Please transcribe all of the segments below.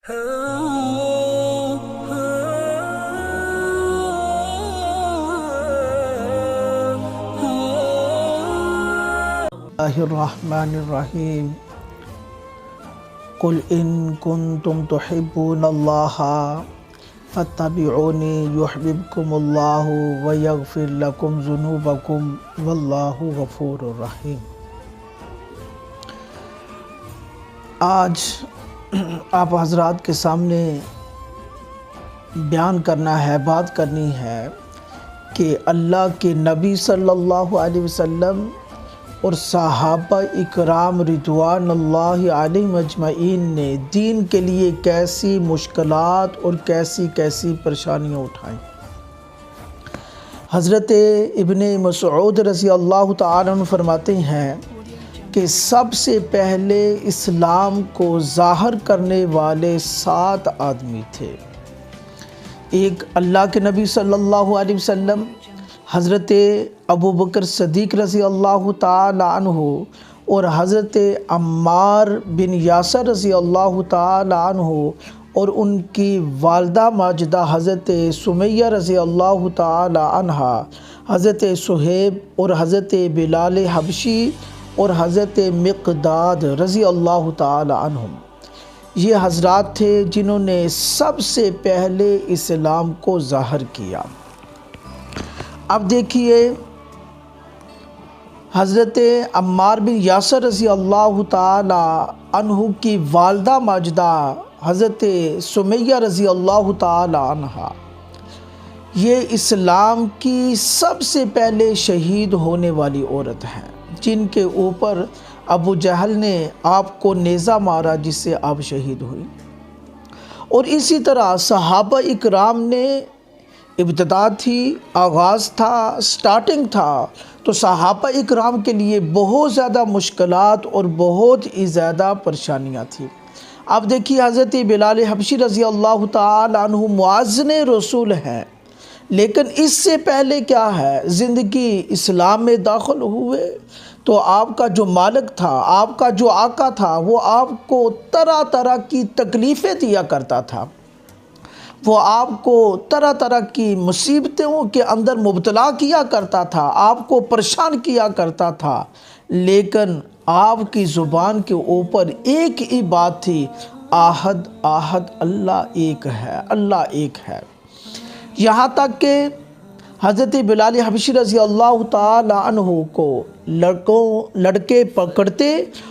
الرحمن قل ان کنتم تحبون اللہ فاتبعونی یحببکم اللہ ویغفر لکم ذنوبکم واللہ غفور الرحیم۔ آج آپ حضرات کے سامنے بیان کرنا ہے، بات کرنی ہے کہ اللہ کے نبی صلی اللہ علیہ وسلم اور صحابہ اکرام رضوان اللہ علیہم اجمعین نے دین کے لیے کیسی مشکلات اور کیسی پریشانیاں اٹھائیں۔ حضرت ابن مسعود رضی اللہ تعالیٰ عنہ فرماتے ہیں کہ سب سے پہلے اسلام کو ظاہر کرنے والے 7 آدمی تھے۔ ایک اللہ کے نبی صلی اللہ علیہ وسلم، حضرت ابو بکر صدیق رضی اللہ تعالی عنہ اور حضرت عمار بن یاسر رضی اللہ تعالی عنہ اور ان کی والدہ ماجدہ حضرت سمیہ رضی اللہ تعالی عنہا، حضرت صہیب اور حضرت بلال حبشی اور حضرت مقداد رضی اللہ تعالی عنہم، یہ حضرات تھے جنہوں نے سب سے پہلے اسلام کو ظاہر کیا۔ اب دیکھیے، حضرت عمار بن یاسر رضی اللہ تعالی عنہ کی والدہ ماجدہ حضرت سمیہ رضی اللہ تعالی عنہا، یہ اسلام کی سب سے پہلے شہید ہونے والی عورت ہیں، جن کے اوپر ابو جہل نے آپ کو نیزہ مارا، جس سے آپ شہید ہوئی۔ اور اسی طرح صحابہ اکرام نے ابتدا تھی، آغاز تھا، سٹارٹنگ تھا، تو صحابہ اکرام کے لیے بہت زیادہ مشکلات اور بہت ہی زیادہ پریشانیاں تھیں۔ اب دیکھیے، حضرت بلال حبشی رضی اللہ تعالی عنہ مؤذن رسول ہیں، لیکن اس سے پہلے کیا ہے، زندگی اسلام میں داخل ہوئے تو آپ کا جو مالک تھا، آپ کا جو آقا تھا، وہ آپ کو طرح طرح کی تکلیفیں دیا کرتا تھا، وہ آپ کو طرح طرح کی مصیبتوں کے اندر مبتلا کیا کرتا تھا، آپ کو پریشان کیا کرتا تھا، لیکن آپ کی زبان کے اوپر ایک ہی بات تھی، آحد آحد، اللہ ایک ہے، اللہ ایک ہے۔ یہاں تک کہ حضرت بلال حبشی رضی اللہ تعالی عنہ کو لڑکے پکڑتے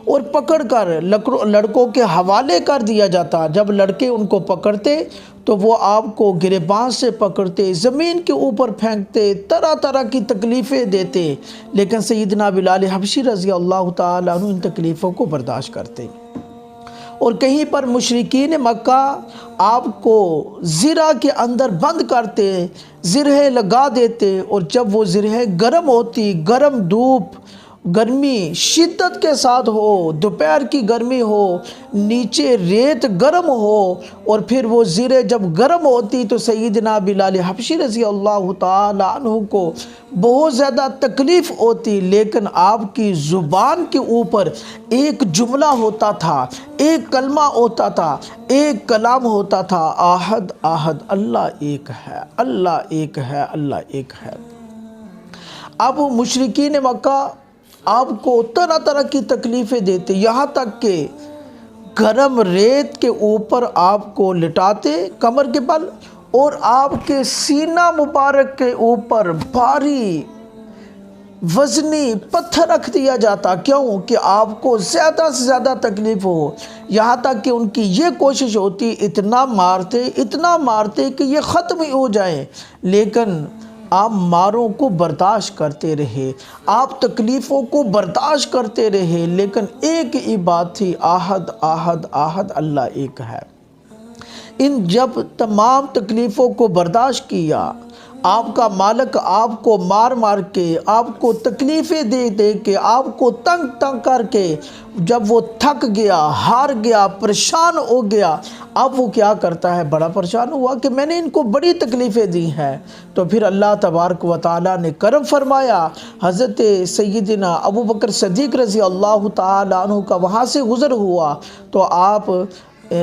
اور پکڑ کر لڑکوں کے حوالے کر دیا جاتا۔ جب لڑکے ان کو پکڑتے تو وہ آپ کو گریباں سے پکڑتے، زمین کے اوپر پھینکتے، طرح طرح کی تکلیفیں دیتے، لیکن سیدنا بلال حبشی رضی اللہ تعالی عنہ ان تکلیفوں کو برداشت کرتے۔ اور کہیں پر مشرکین مکہ آپ کو زرہ کے اندر بند کرتے، زرہیں لگا دیتے، اور جب وہ زرہیں گرم ہوتی، گرم دھوپ، گرمی شدت کے ساتھ ہو، دوپہر کی گرمی ہو، نیچے ریت گرم ہو، اور پھر وہ زرہیں جب گرم ہوتی تو سیدنا بلال حبشی رضی اللہ تعالی عنہ کو بہت زیادہ تکلیف ہوتی، لیکن آپ کی زبان کے اوپر ایک جملہ ہوتا تھا، ایک کلمہ ہوتا تھا، ایک کلام ہوتا تھا، آحد آحد، اللہ ایک ہے، اللہ ایک ہے، اللہ ایک ہے۔ اب مشرکین مکہ آپ کو طرح طرح کی تکلیفیں دیتے، یہاں تک کہ گرم ریت کے اوپر آپ کو لٹاتے کمر کے بل، اور آپ کے سینہ مبارک کے اوپر بھاری وزنی پتھر رکھ دیا جاتا، کیوں کہ آپ کو زیادہ سے زیادہ تکلیف ہو۔ یہاں تک کہ ان کی یہ کوشش ہوتی، اتنا مارتے کہ یہ ختم ہی ہو جائیں، لیکن آپ ماروں کو برداشت کرتے رہے، آپ تکلیفوں کو برداشت کرتے رہے، لیکن ایک ہی بات تھی، آحد آحد آحد، اللہ ایک ہے۔ ان جب تمام تکلیفوں کو برداشت کیا، آپ کا مالک آپ کو مار کے، آپ کو تکلیفیں دے کے، آپ کو تنگ کر کے، جب وہ تھک گیا، ہار گیا، پریشان ہو گیا، اب وہ کیا کرتا ہے، بڑا پریشان ہوا کہ میں نے ان کو بڑی تکلیفیں دی ہیں، تو پھر اللہ تبارک و تعالیٰ نے کرم فرمایا، حضرت سیدنا ابو بکر صدیق رضی اللہ تعالیٰ عنہ کا وہاں سے گزر ہوا، تو آپ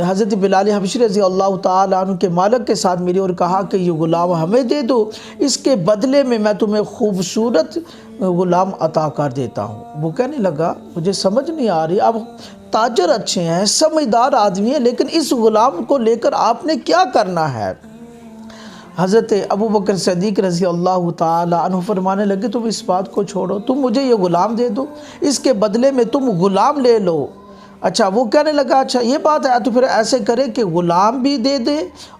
حضرت بلال حبشی رضی اللہ تعالیٰ عنہ کے مالک کے ساتھ ملی اور کہا کہ یہ غلام ہمیں دے دو، اس کے بدلے میں تمہیں خوبصورت غلام عطا کر دیتا ہوں۔ وہ کہنے لگا مجھے سمجھ نہیں آ رہی، اب تاجر اچھے ہیں، سمجھدار آدمی ہیں، لیکن اس غلام کو لے کر آپ نے کیا کرنا ہے؟ حضرت ابوبکر صدیق رضی اللہ تعالی عنہ فرمانے لگے تم اس بات کو چھوڑو، تم مجھے یہ غلام دے دو، اس کے بدلے میں تم غلام لے لو۔ اچھا، وہ کہنے لگا اچھا یہ بات ہے تو پھر ایسے کرے کہ غلام بھی دے دے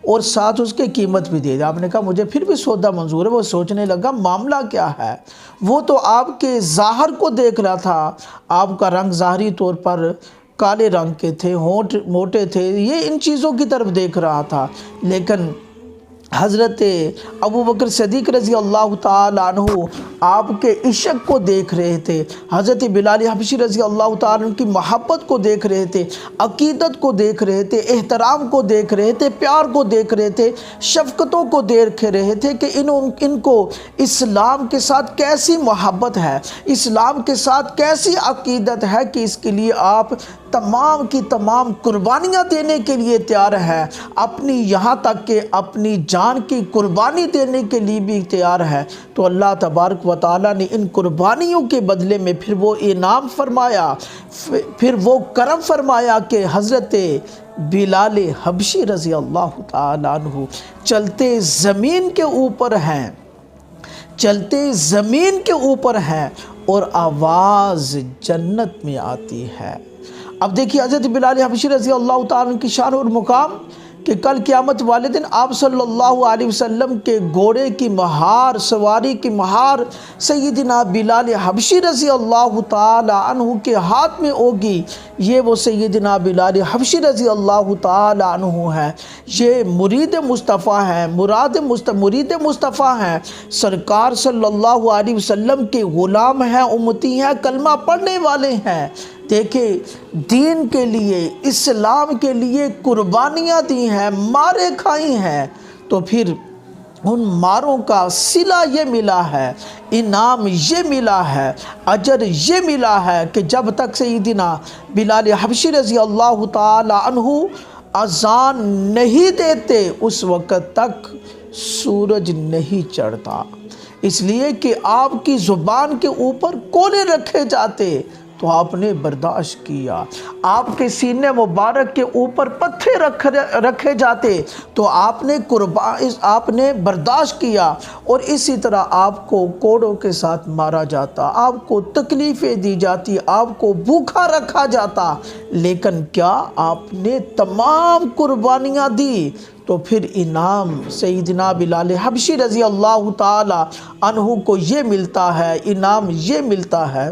اور ساتھ اس کے قیمت بھی دے دے۔ آپ نے کہا مجھے پھر بھی سودا منظور ہے۔ وہ سوچنے لگا معاملہ کیا ہے، وہ تو آپ کے ظاہر کو دیکھ رہا تھا، آپ کا رنگ ظاہری طور پر کالے رنگ کے تھے، ہونٹ موٹے تھے، یہ ان چیزوں کی طرف دیکھ رہا تھا، لیکن حضرت ابوبکر صدیق رضی اللہ تعالیٰ عنہ آپ کے عشق کو دیکھ رہے تھے، حضرت بلال حبشی رضی اللہ تعالیٰ عنہ کی محبت کو دیکھ رہے تھے، عقیدت کو دیکھ رہے تھے، احترام کو دیکھ رہے تھے، پیار کو دیکھ رہے تھے، شفقتوں کو دیکھ رہے تھے کہ ان کو اسلام کے ساتھ کیسی محبت ہے، اسلام کے ساتھ کیسی عقیدت ہے کہ اس کے لیے آپ تمام کی تمام قربانیاں دینے کے لیے تیار ہے، اپنی یہاں تک کہ اپنی جان کی قربانی دینے کے لیے بھی تیار ہے۔ تو اللہ تبارک و تعالیٰ نے ان قربانیوں کے بدلے میں پھر وہ انعام فرمایا، پھر وہ کرم فرمایا کہ حضرت بلال حبشی رضی اللہ تعالیٰ عنہ چلتے زمین کے اوپر ہیں، چلتے زمین کے اوپر ہیں اور آواز جنت میں آتی ہے۔ اب دیکھیے حضرت بلال حبشی رضی اللہ تعالیٰ عنہ کی شان اور مقام کہ کل قیامت والے دن آپ صلی اللہ علیہ وسلم کے گھوڑے کی مہار، سواری کی مہار سیدنا بلال حبشی رضی اللہ تعالی عنہ کے ہاتھ میں ہوگی۔ یہ وہ سیدنا بلال حبشی رضی اللہ تعالی عنہ ہے، یہ مرید مصطفیٰ ہیں، مرید مصطفیٰ ہیں، سرکار صلی اللہ علیہ وسلم کے غلام ہیں، امتی ہیں، کلمہ پڑھنے والے ہیں۔ دیکھیں دین کے لیے، اسلام کے لیے قربانیاں دی ہیں، مارے کھائی ہیں، تو پھر ان ماروں کا صلہ یہ ملا ہے، انعام یہ ملا ہے، اجر یہ ملا ہے کہ جب تک سیدنا بلال حبشی رضی اللہ تعالی عنہ اذان نہیں دیتے اس وقت تک سورج نہیں چڑھتا، اس لیے کہ آپ کی زبان کے اوپر کولے رکھے جاتے تو آپ نے برداشت کیا، آپ کے سینے مبارک کے اوپر پتھر رکھے جاتے تو آپ نے برداشت کیا، اور اسی طرح آپ کو کوڑوں کے ساتھ مارا جاتا، آپ کو تکلیفیں دی جاتی، آپ کو بھوکا رکھا جاتا، لیکن کیا آپ نے تمام قربانیاں دی تو پھر انعام سیدنا بلال حبشی رضی اللہ تعالی عنہ کو یہ ملتا ہے، انعام یہ ملتا ہے۔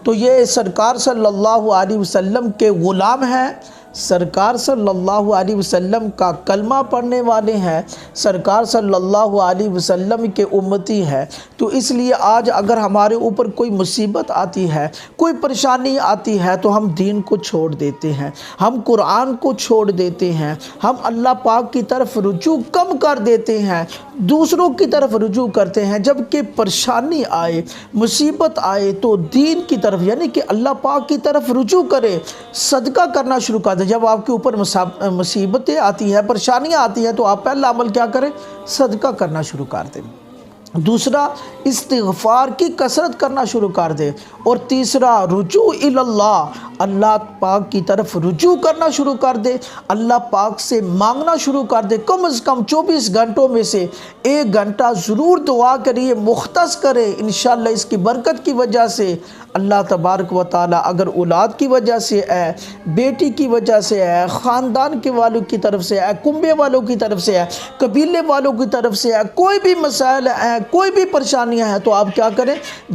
تو یہ سرکار صلی اللہ علیہ وسلم کے غلام ہیں، سرکار صلی اللہ علیہ وسلم کا کلمہ پڑھنے والے ہیں، سرکار صلی اللہ علیہ وسلم کے امتی ہیں۔ تو اس لیے آج اگر ہمارے اوپر کوئی مصیبت آتی ہے، کوئی پریشانی آتی ہے تو ہم دین کو چھوڑ دیتے ہیں، ہم قرآن کو چھوڑ دیتے ہیں، ہم اللہ پاک کی طرف رجوع کم کر دیتے ہیں، دوسروں کی طرف رجوع کرتے ہیں۔ جب کہ پریشانی آئے، مصیبت آئے تو دین کی طرف یعنی کہ اللہ پاک کی طرف رجوع کرے، صدقہ کرنا شروع کر دے۔ جب آپ کے اوپر مصیبتیں آتی ہیں، پریشانیاں آتی ہیں تو آپ پہلا عمل کیا کریں؟ صدقہ کرنا شروع کر دیں۔ دوسرا استغفار کی کثرت کرنا شروع کر دے، اور تیسرا رجوع اللہ، اللہ پاک کی طرف رجوع کرنا شروع کر دے، اللہ پاک سے مانگنا شروع کر دے۔ کم از کم 24 گھنٹوں میں سے 1 گھنٹہ ضرور دعا کریے، مختص کرے، انشاءاللہ اس کی برکت کی وجہ سے اللہ تبارک و تعالی اگر اولاد کی وجہ سے ہے، بیٹی کی وجہ سے ہے، خاندان کے والوں کی طرف سے ہے، کنبے والوں کی طرف سے ہے، قبیلے والوں کی طرف سے ہے، کوئی بھی مسائل ہیں، کوئی بھی پریشانیاں ہیں تو آپ کیا کریں؟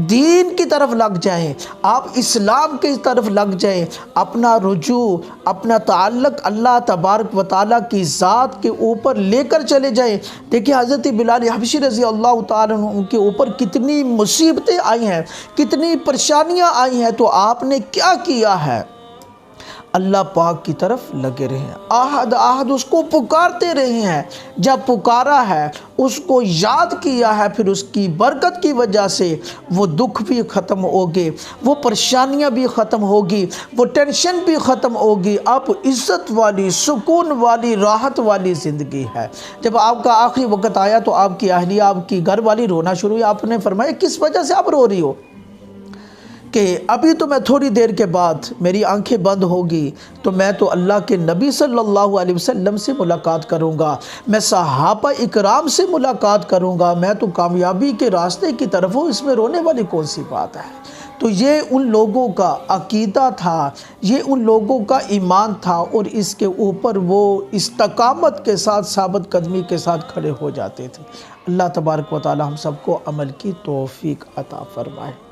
دین کی طرف لگ جائیں، آپ اسلام کی طرف لگ جائیں، اپنا رجوع، اپنا تعلق اللہ تبارک و تعالیٰ کی ذات کے اوپر لے کر چلے جائیں۔ دیکھیں حضرت بلال حبشی رضی اللہ تعالیٰ عنہ کے اوپر کتنی مصیبتیں آئی ہیں، کتنی پریشانیاں آئی ہیں، تو آپ نے کیا کیا ہے؟ اللہ پاک کی طرف لگے رہے ہیں، آہد آہد اس کو پکارتے رہے ہیں، جب پکارا ہے اس کو یاد کیا ہے، پھر اس کی برکت کی وجہ سے وہ دکھ بھی ختم ہوگی، وہ پریشانیاں بھی ختم ہوگی، وہ ٹینشن بھی ختم ہوگی، اب عزت والی، سکون والی، راحت والی زندگی ہے۔ جب آپ کا آخری وقت آیا تو آپ کی اہلیہ، آپ کی گھر والی رونا شروع ہوئی، آپ نے فرمایا کس وجہ سے آپ رو رہی ہو؟ کہ ابھی تو میں تھوڑی دیر کے بعد میری آنکھیں بند ہوگی تو میں تو اللہ کے نبی صلی اللہ علیہ وسلم سے ملاقات کروں گا، میں صحابہ اکرام سے ملاقات کروں گا، میں تو کامیابی کے راستے کی طرف ہوں، اس میں رونے والی کون سی بات ہے؟ تو یہ ان لوگوں کا عقیدہ تھا، یہ ان لوگوں کا ایمان تھا، اور اس کے اوپر وہ استقامت کے ساتھ، ثابت قدمی کے ساتھ کھڑے ہو جاتے تھے۔ اللہ تبارک و تعالی ہم سب کو عمل کی توفیق عطا فرمائے۔